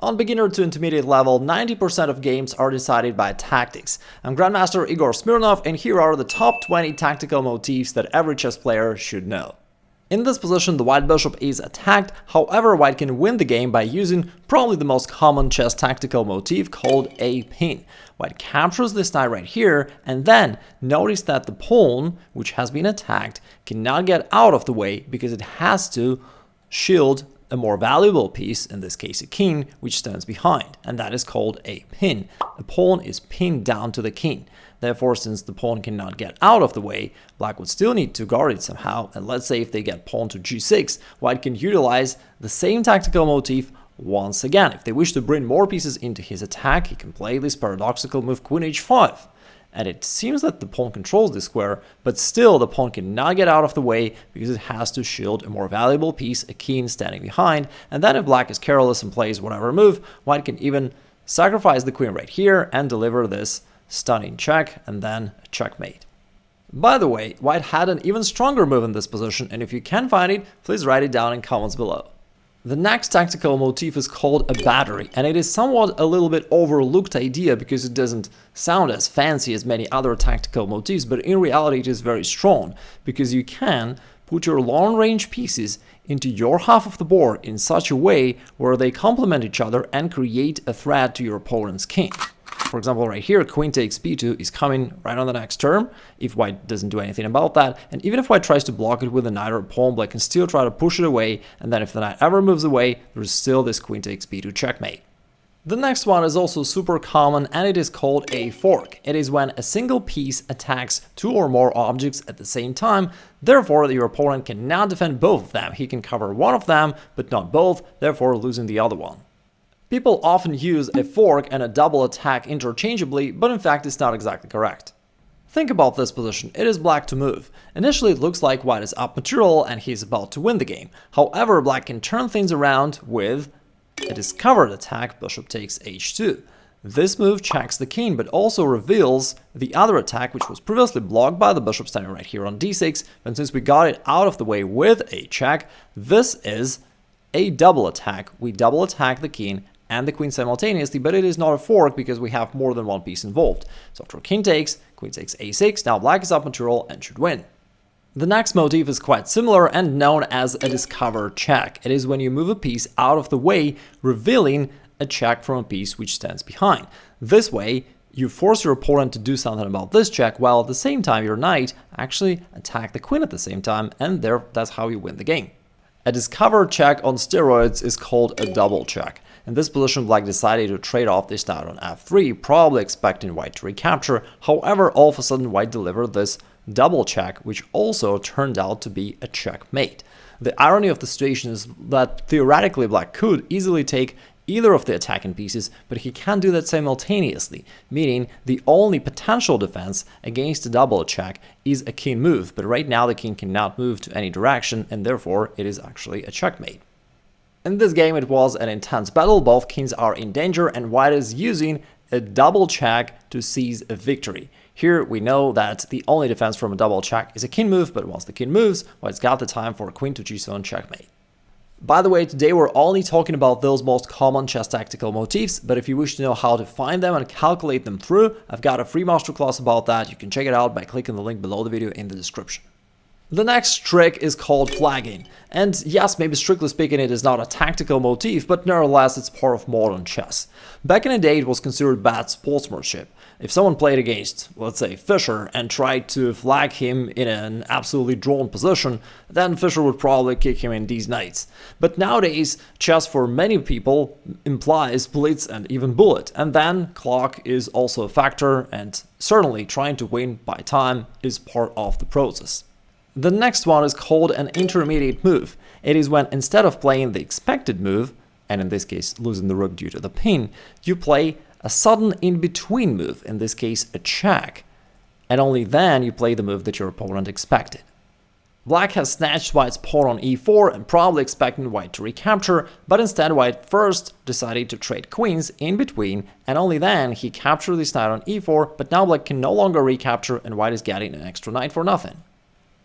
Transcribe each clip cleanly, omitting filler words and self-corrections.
On beginner to intermediate level, 90% of games are decided by tactics. I'm Grandmaster Igor Smirnov, and here are the top 20 tactical motifs that every chess player should know. In this position, the white bishop is attacked, however, white can win the game by using probably the most common chess tactical motif called a pin. White captures this knight right here, and then notice that the pawn, which has been attacked, cannot get out of the way because it has to shield a more valuable piece, in this case a king, which stands behind, and that is called a pin. The pawn is pinned down to the king. Therefore, since the pawn cannot get out of the way, black would still need to guard it somehow, and let's say if they get pawn to g6, white can utilize the same tactical motif once again. If they wish to bring more pieces into his attack, he can play this paradoxical move queen h5. And it seems that the pawn controls this square, but still the pawn cannot get out of the way because it has to shield a more valuable piece, a king standing behind. And then if black is careless and plays whatever move, white can even sacrifice the queen right here and deliver this stunning check and then a checkmate. By the way, white had an even stronger move in this position, and if you can find it, please write it down in comments below. The next tactical motif is called a battery, and it is somewhat a little bit overlooked idea because it doesn't sound as fancy as many other tactical motifs, but in reality it is very strong because you can put your long-range pieces into your half of the board in such a way where they complement each other and create a threat to your opponent's king. For example, right here, queen takes b2 is coming right on the next turn, if white doesn't do anything about that, and even if white tries to block it with a knight or a pawn, black can still try to push it away, and then if the knight ever moves away, there's still this queen takes b2 checkmate. The next one is also super common, and it is called a fork. It is when a single piece attacks two or more objects at the same time, therefore your opponent cannot defend both of them. He can cover one of them, but not both, therefore losing the other one. People often use a fork and a double attack interchangeably, but in fact it's not exactly correct. Think about this position. It is black to move. Initially it looks like white is up material and he's about to win the game. However, black can turn things around with a discovered attack, bishop takes h2. This move checks the king, but also reveals the other attack, which was previously blocked by the bishop standing right here on d6, and since we got it out of the way with a check, this is a double attack. We double attack the king and the queen simultaneously, but it is not a fork because we have more than one piece involved. So after king takes, queen takes a6, now black is up material and should win. The next motif is quite similar and known as a discovered check. It is when you move a piece out of the way, revealing a check from a piece which stands behind. This way, you force your opponent to do something about this check, while at the same time your knight actually attack the queen at the same time, and that's how you win the game. A discovered check on steroids is called a double check. In this position, black decided to trade off this knight on f3, probably expecting white to recapture. However, all of a sudden white delivered this double check, which also turned out to be a checkmate. The irony of the situation is that theoretically black could easily take either of the attacking pieces, but he can't do that simultaneously, meaning the only potential defense against a double check is a king move, but right now the king cannot move to any direction, and therefore it is actually a checkmate. In this game it was an intense battle, both kings are in danger, and white is using a double check to seize a victory. Here we know that the only defense from a double check is a king move, but once the king moves, white's got the time for a queen to g7 checkmate. By the way, today we're only talking about those most common chess tactical motifs, but if you wish to know how to find them and calculate them through, I've got a free masterclass about that. You can check it out by clicking the link below the video in the description. The next trick is called flagging, and yes, maybe strictly speaking it is not a tactical motif, but nevertheless it's part of modern chess. Back in the day it was considered bad sportsmanship. If someone played against, let's say, Fischer and tried to flag him in an absolutely drawn position, then Fischer would probably kick him in these knights. But nowadays, chess for many people implies blitz and even bullet, and then clock is also a factor, and certainly trying to win by time is part of the process. The next one is called an intermediate move. It is when instead of playing the expected move, and in this case losing the rook due to the pin, you play a sudden in-between move, in this case a check, and only then you play the move that your opponent expected. Black has snatched white's pawn on e4 and probably expecting white to recapture, but instead white first decided to trade queens in between, and only then he captured this knight on e4, but now black can no longer recapture and white is getting an extra knight for nothing.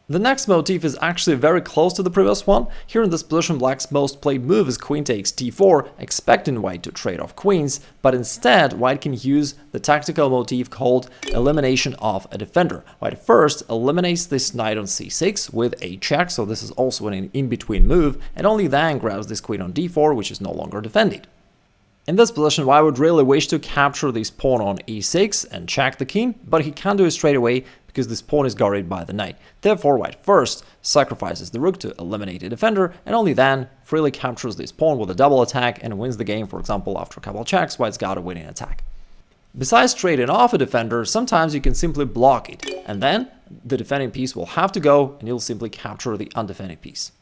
The next motif is actually very close to the previous one. Here in this position, black's most played move is queen takes d4, expecting white to trade off queens, but instead white can use the tactical motif called elimination of a defender. White first eliminates this knight on c6 with a check, so this is also an in-between move, and only then grabs this queen on d4, which is no longer defended. In this position, white would really wish to capture this pawn on e6 and check the king, but he can't do it straight away because this pawn is guarded by the knight. Therefore, white first sacrifices the rook to eliminate a defender, and only then freely captures this pawn with a double attack and wins the game. For example, after a couple of checks, white's got a winning attack. Besides trading off a defender, sometimes you can simply block it, and then the defending piece will have to go, and you'll simply capture the undefended piece.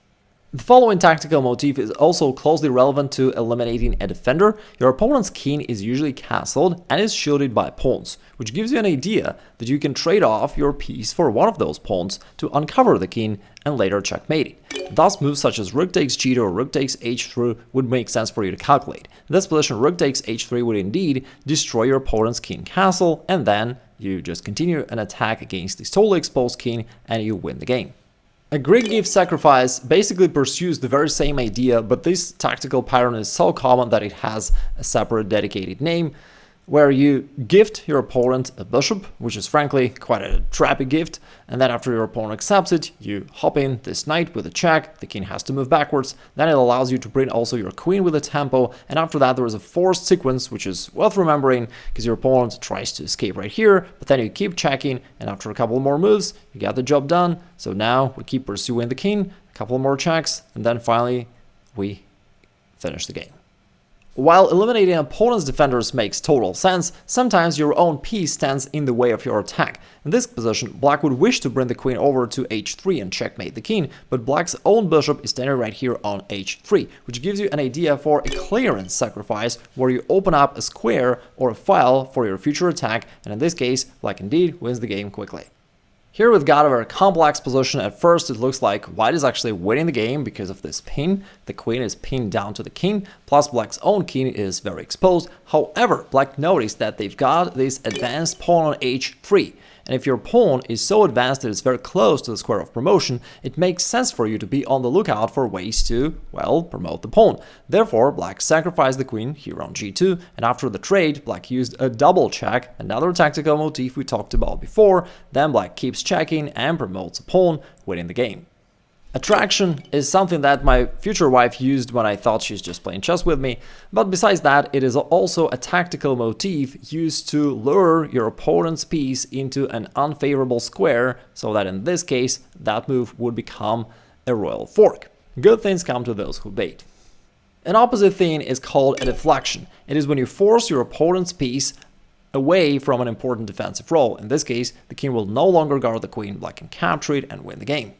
The following tactical motif is also closely relevant to eliminating a defender. Your opponent's king is usually castled and is shielded by pawns, which gives you an idea that you can trade off your piece for one of those pawns to uncover the king and later checkmate it. Thus, moves such as rook takes g2 or rook takes h3 would make sense for you to calculate. In this position, rook takes h3 would indeed destroy your opponent's king castle, and then you just continue an attack against this totally exposed king and you win the game. A Greek gift sacrifice basically pursues the very same idea, but this tactical pattern is so common that it has a separate dedicated name, where you gift your opponent a bishop, which is frankly quite a trappy gift, and then after your opponent accepts it, you hop in this knight with a check, the king has to move backwards, then it allows you to bring also your queen with a tempo, and after that there is a forced sequence, which is worth remembering, because your opponent tries to escape right here, but then you keep checking, and after a couple more moves, you get the job done. So now we keep pursuing the king, a couple more checks, and then finally we finish the game. While eliminating opponent's defenders makes total sense, sometimes your own piece stands in the way of your attack. In this position, black would wish to bring the queen over to h3 and checkmate the king, but black's own bishop is standing right here on h3, which gives you an idea for a clearance sacrifice where you open up a square or a file for your future attack, and in this case, black indeed wins the game quickly. Here we've got a very complex position. At first it looks like white is actually winning the game because of this pin. The queen is pinned down to the king, plus black's own king is very exposed. However, black noticed that they've got this advanced pawn on h3. And if your pawn is so advanced that it's very close to the square of promotion, it makes sense for you to be on the lookout for ways to, well, promote the pawn. Therefore, black sacrificed the queen here on g2, and after the trade, black used a double check, another tactical motif we talked about before. Then black keeps checking and promotes a pawn, winning the game. Attraction is something that my future wife used when I thought she's just playing chess with me, but besides that, it is also a tactical motif used to lure your opponent's piece into an unfavorable square, so that in this case, that move would become a royal fork. Good things come to those who bait. An opposite thing is called a deflection. It is when you force your opponent's piece away from an important defensive role. In this case, the king will no longer guard the queen, black can capture it and win the game.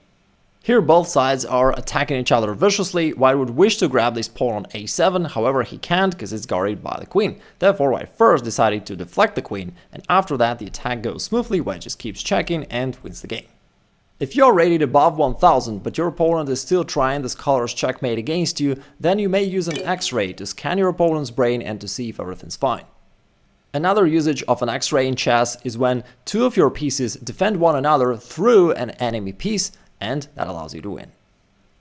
Here both sides are attacking each other viciously. White would wish to grab this pawn on a7, however he can't because it's guarded by the queen. Therefore, white first decided to deflect the queen, and after that the attack goes smoothly, white just keeps checking and wins the game. If you're rated above 1000 but your opponent is still trying the scholar's checkmate against you, then you may use an X-ray to scan your opponent's brain and to see if everything's fine. Another usage of an X-ray in chess is when two of your pieces defend one another through an enemy piece, and that allows you to win.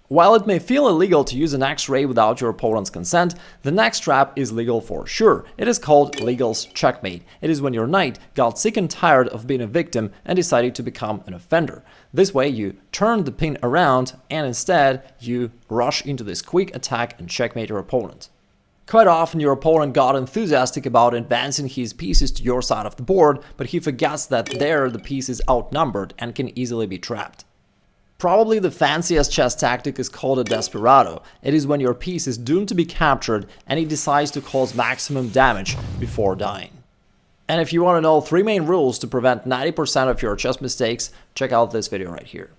While it may feel illegal to use an X-ray without your opponent's consent, the next trap is legal for sure. It is called legal's checkmate. It is when your knight got sick and tired of being a victim and decided to become an offender. This way you turn the pin around and instead you rush into this quick attack and checkmate your opponent. Quite often your opponent got enthusiastic about advancing his pieces to your side of the board, but he forgets that there the piece is outnumbered and can easily be trapped. Probably the fanciest chess tactic is called a desperado. It is when your piece is doomed to be captured and he decides to cause maximum damage before dying. And if you want to know 3 main rules to prevent 90% of your chess mistakes, check out this video right here.